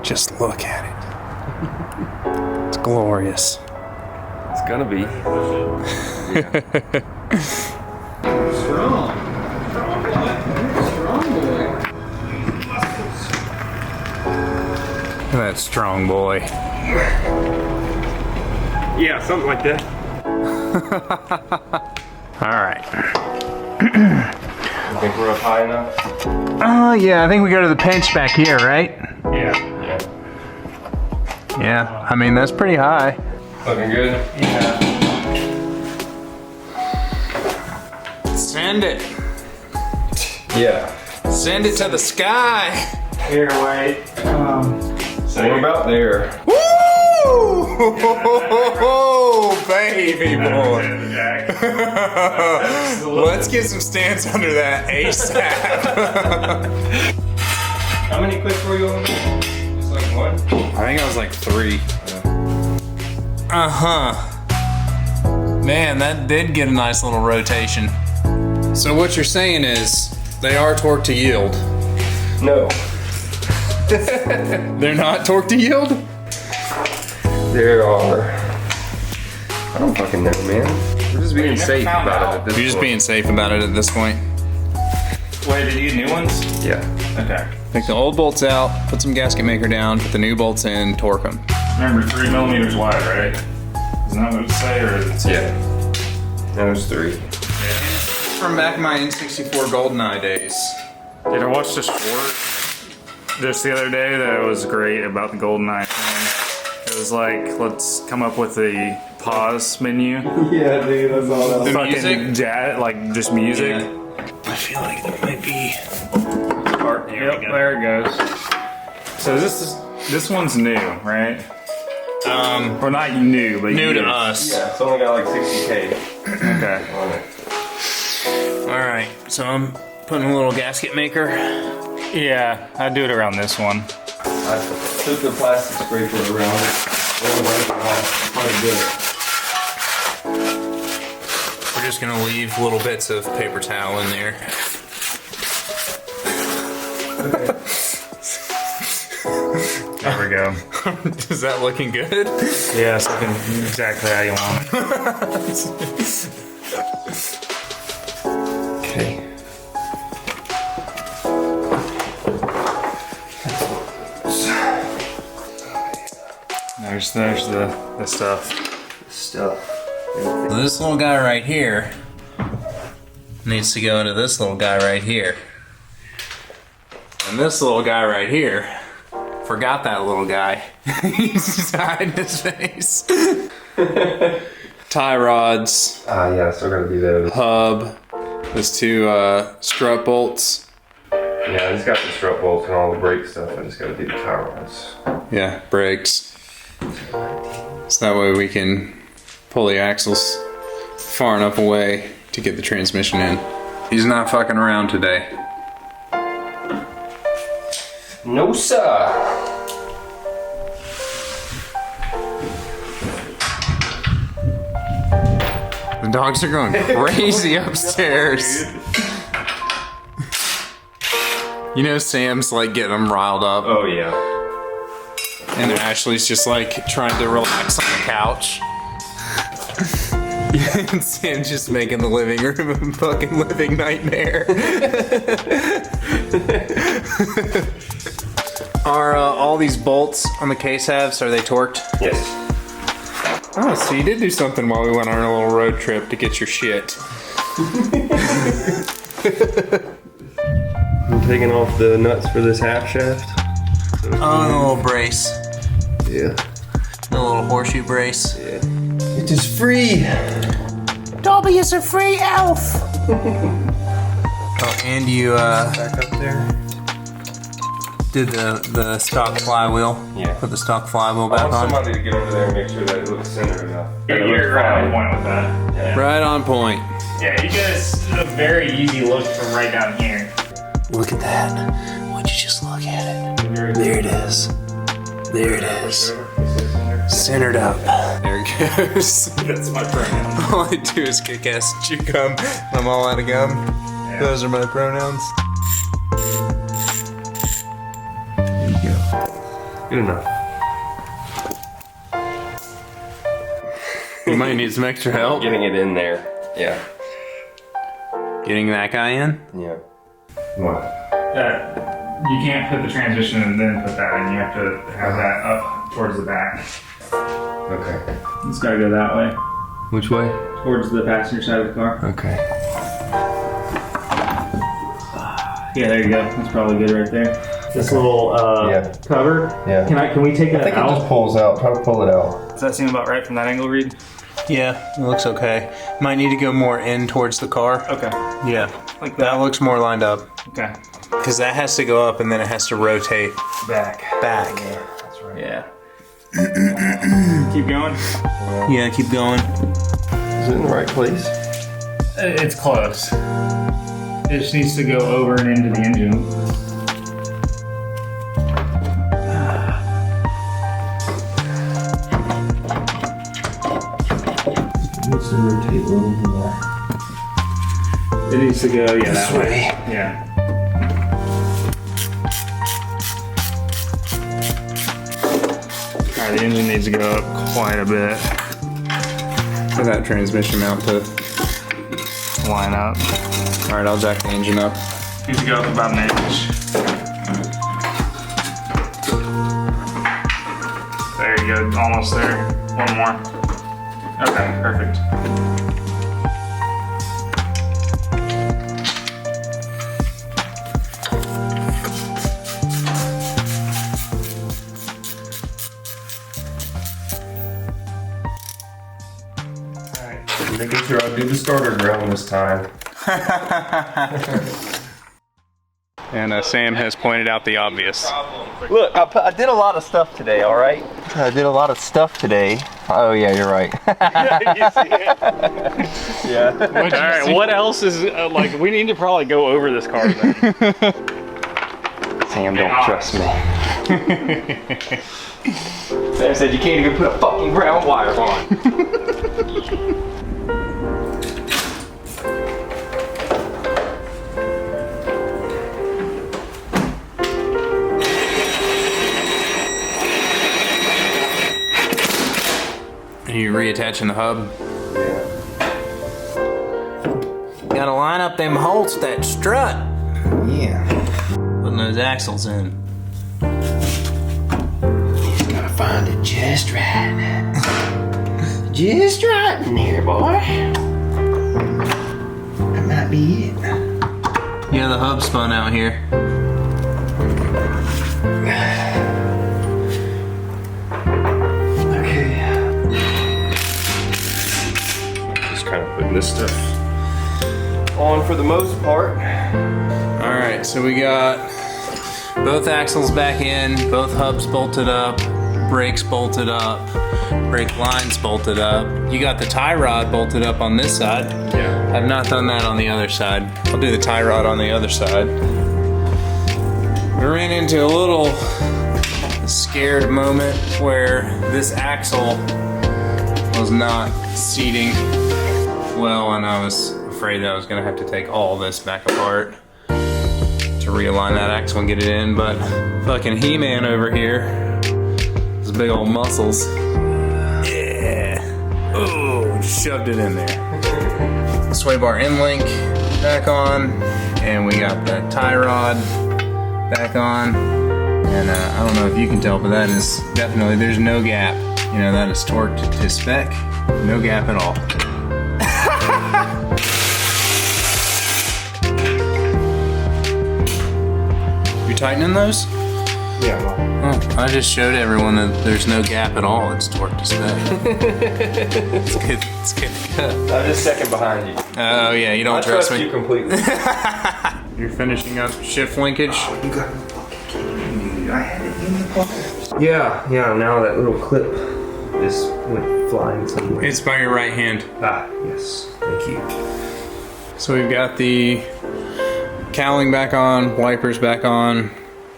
Just look at it. It's glorious. It's gonna be. Strong. Strong boy. Look at that strong boy. Yeah, something like that. All right. You think we're up high enough? Yeah, I think we go to the pinch back here, right? Yeah. Yeah, I mean, that's pretty high. Looking good? Yeah. Send it. Yeah. Send it to the sky. Here, wait. So we're about there. Woo! Baby boy. Let's get some stands under that ASAP. How many clicks were you on? Just like one? I think I was like 3. Man, that did get a nice little rotation. So what you're saying is they are torque to yield. No. They're not torque to yield? There are. I don't fucking know, man. We're just being safe about it at this You're just point. being safe about it at this point. Wait, did you get new ones? Yeah. Okay. Take the old bolts out, put some gasket maker down, put the new bolts in, torque them. Remember, 3 millimeters wide, right? Isn't that what it say, or is it? Yeah. There's 3. From back in my N64 GoldenEye days. Did I watch the short just the other day that was great about the GoldenEye thing? It was like, let's come up with a pause menu. Yeah, dude, that's all The Fucking music? jazz, like just music. Yeah. I feel like there might be. Yep, there it goes. So this one's new, right? Or not new, but New to used. us. Yeah, it's only got like 60K Okay. on it. Alright, so I'm putting a little gasket maker. Yeah, I'd do it around this one. I took the plastic scraper around it. Quite a We're just gonna leave little bits of paper towel in there. There we go. Is that looking good? Yeah, it's looking exactly how you want it. Okay. There's the stuff. This little guy right here needs to go into this little guy right here. And this little guy right here, forgot that little guy. He's just hiding his face. Tie rods, Yeah, I still gotta do those. hub, those 2 strut bolts. Yeah, I just got the strut bolts and all the brake stuff. I just gotta do the tie rods. Yeah, brakes. So that way we can pull the axles far enough away to get the transmission in. He's not fucking around today. No, sir. The dogs are going crazy upstairs. You know Sam's like getting them riled up. Oh, yeah. And Ashley's just like trying to relax on the couch. And Sam's just making the living room a fucking living nightmare. Are all these bolts on the case halves, are they torqued? Yes. Oh, so you did do something while we went on our little road trip to get your shit. I'm taking off the nuts for this half shaft. Oh, and a little brace. Yeah. A little horseshoe brace. Yeah. It is free. Dobby is a free elf! Oh, and you Back up there. did the stock flywheel. Yeah. Put the stock flywheel I back want on. somebody to get over there and make sure that it looks centered enough. You're right on point with that. Yeah. Right on point. Yeah, you get a very easy look from right down here. Look at that. Would you just look at it? There it is. There it is. Centered up. There it goes. That's my pronoun. All I do is kick ass, chew gum. I'm all out of gum. Yeah. Those are my pronouns. There you go. Good enough. You might need some extra help. Getting it in there. Yeah. Getting that guy in? Yeah. What? You can't put the transmission and then put that in. You have to have that up towards the back. Okay. It's got to go that way. Which way? Towards the passenger side of the car. Okay. Yeah, there you go. That's probably good right there. This little cover. Yeah. Can we take that I think out? it just pulls out. Try to pull it out. Does that seem about right from that angle, Reed? Yeah, it looks okay. Might need to go more in towards the car. Okay. Yeah, Like that that. looks more lined up. Okay. Because that has to go up and then it has to rotate Back. back. Yeah, that's right. Yeah. Keep going. Yeah, keep going. Is it in the right place? It's close. It just needs to go over and into the engine. It needs to rotate a little more. It needs to go, yeah, This that way. way. Yeah. Alright, the engine needs to go up quite a bit For that transmission mount to to line up. Alright, I'll jack the engine up. Needs to go up about an inch. There you go, almost there. One more. Okay, perfect. Making sure I do the starter ground this time. And Sam has pointed out the obvious. Look, I did a lot of stuff today, all right? I did a lot of stuff today. Oh, yeah, you're right. Yeah. All right, what else is, like, we need to probably go over this car then. Sam, don't trust me. Sam said you can't even put a fucking ground wire on. Are you reattaching the hub? Gotta line up them bolts, that strut. Yeah. Putting those axles in. Just gotta find it just right. Just right in here, boy. That might be it. Yeah, the hub spun out here. Okay. Just kind of putting this stuff on for the most part. Alright, so we got both axles back in, both hubs bolted up, brakes bolted up, brake lines bolted up. You got the tie rod bolted up on this side. Yeah. I've not done that on the other side. I'll do the tie rod on the other side. We ran into a little scared moment where this axle was not seating well, and I was afraid that I was gonna have to take all this back apart to realign that axle and get it in, but fucking He-Man over here, his big old muscles, yeah, oh, shoved it in there. Sway bar end link back on, and we got the tie rod back on, and I don't know if you can tell, but that is definitely, there's no gap. You know, that is torqued to spec, no gap at all. You tightening those? Yeah. Oh, I just showed everyone that there's no gap at all. It's torqued to spec. It's good. It's good to go. I'm just second behind you. Oh yeah, you don't I trust trust me. you completely. You're finishing up shift linkage. You got me fucking kidding me. I had it in the pocket. Yeah. Now that little clip just went flying somewhere. It's by your right hand. Ah, yes. Thank you. So we've got the cowling back on, wipers back on,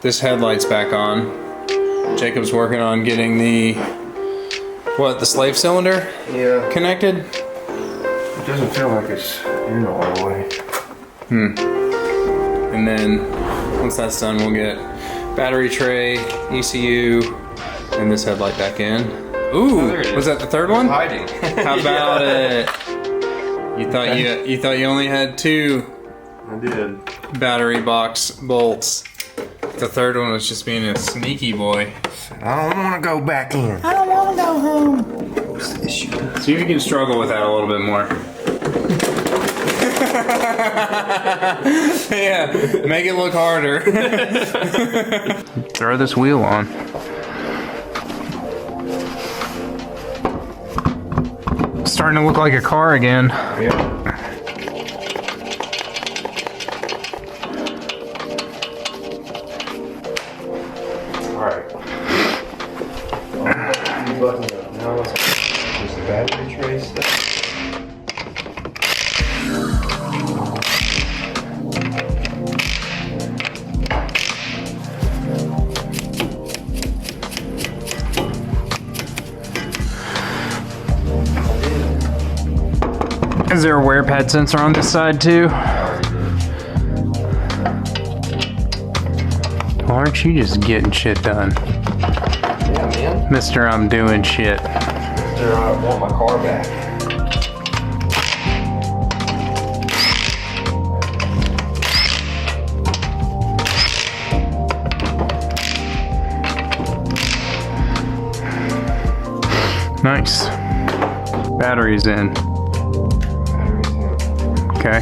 this headlight's back on. Jacob's working on getting the slave cylinder connected. It doesn't feel like it's in all the way. And then once that's done, we'll get battery tray, ECU, and this headlight back in. Ooh, there it is. was that the third one? Hiding. How about it? You thought you only had 2 I did. battery box bolts. The third one was just being a sneaky boy. I don't want to go back in. I don't want to go home. What's the issue? See if you can struggle with that a little bit more. Yeah, make it look harder. Throw this wheel on. Starting to look like a car again. Yeah. Alright. Buttons up. Now let's just the battery tray stuff. Is there a wear pad sensor on this side too? Why aren't you just getting shit done? Yeah, man. Mister, I'm doing shit. I want my car back. Nice. Batteries in. Okay.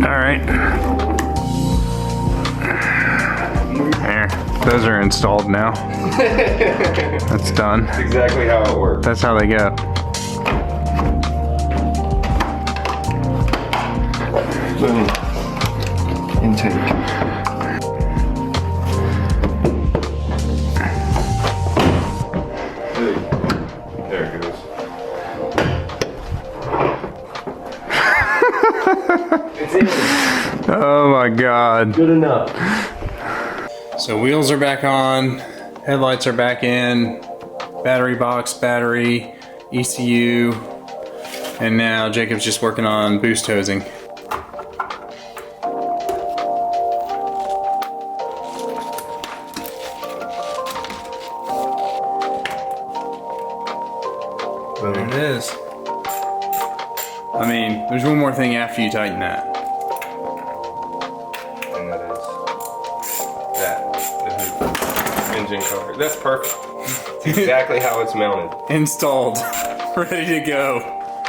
Alright. There. Those are installed now. That's done. That's exactly how it works. That's how they go. Boom. Intake. There it goes. It's in. Oh my god. Good enough. So wheels are back on, headlights are back in, battery box, battery, ECU, and now Jacob's just working on boost hosing. There it is. I mean, there's one more thing after you tighten that. And that is that. The engine cover. That's perfect. It's exactly how it's mounted. Installed. Ready to go.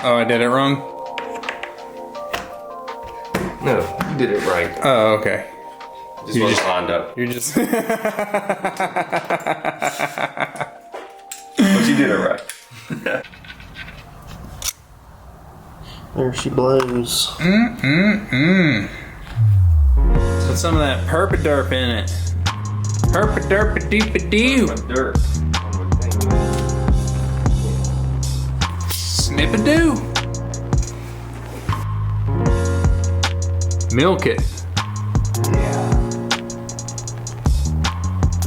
Oh, I did it wrong? No, you did it right. Oh, okay. Just wasn't lined up. You're just... But you did it right. There she blows. Put some of that purpa-derp in it. Purpa-derpa-doop-a-doo. Dirt. Snip-a-doo. Milk it. Yeah.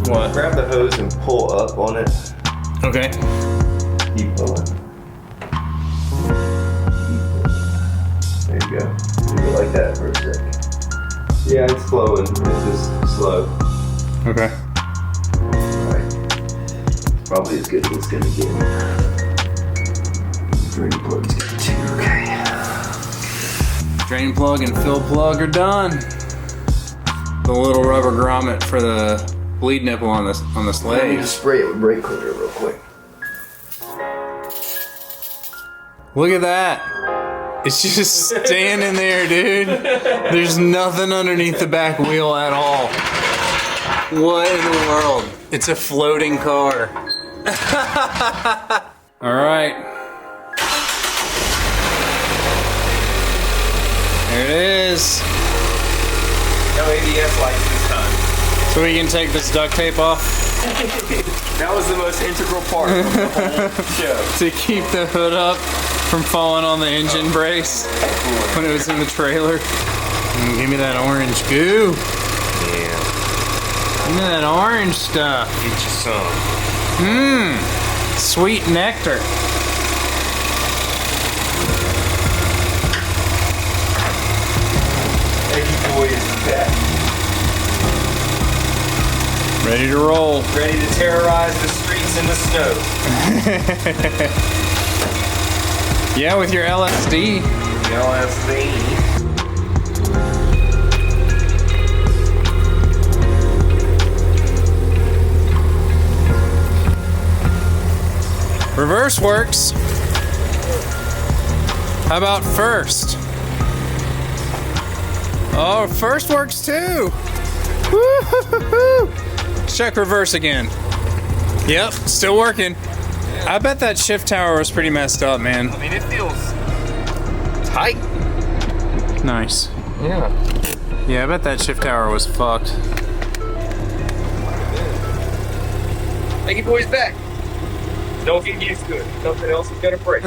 What? Grab the hose and pull up on it. Okay. Keep pulling. There you go. Leave it like that for a second. Yeah, it's flowing. It's just slow. Okay. Alright. Probably as good as it's gonna get. Drain plug's good too, okay. Drain plug and fill plug are done. The little rubber grommet for the bleed nipple on the Let me slave. just spray it with brake cleaner real quick. Look at that. It's just standing there, dude. There's nothing underneath the back wheel at all. What in the world? It's a floating car. All right. There it is. No ABS lights this time. So we can take this duct tape off That was the most integral part of the whole show. to keep the hood up from falling on the engine brace when it was in the trailer. Give me that orange goo. Yeah. Give me that orange stuff. Get you some. Mmm. Sweet nectar. Eggy boy is back. Ready to roll. Ready to terrorize the streets in the snow. Yeah, with your LSD. LSD. Reverse works. How about first? Oh, first works too. Woo-hoo-hoo-hoo. Let's check reverse again. Yep, still working. I bet that shift tower was pretty messed up, man. I mean, it feels tight. Nice. Yeah. Yeah, I bet that shift tower was fucked. Take your boys back. Don't get used to it. Something else is gonna break.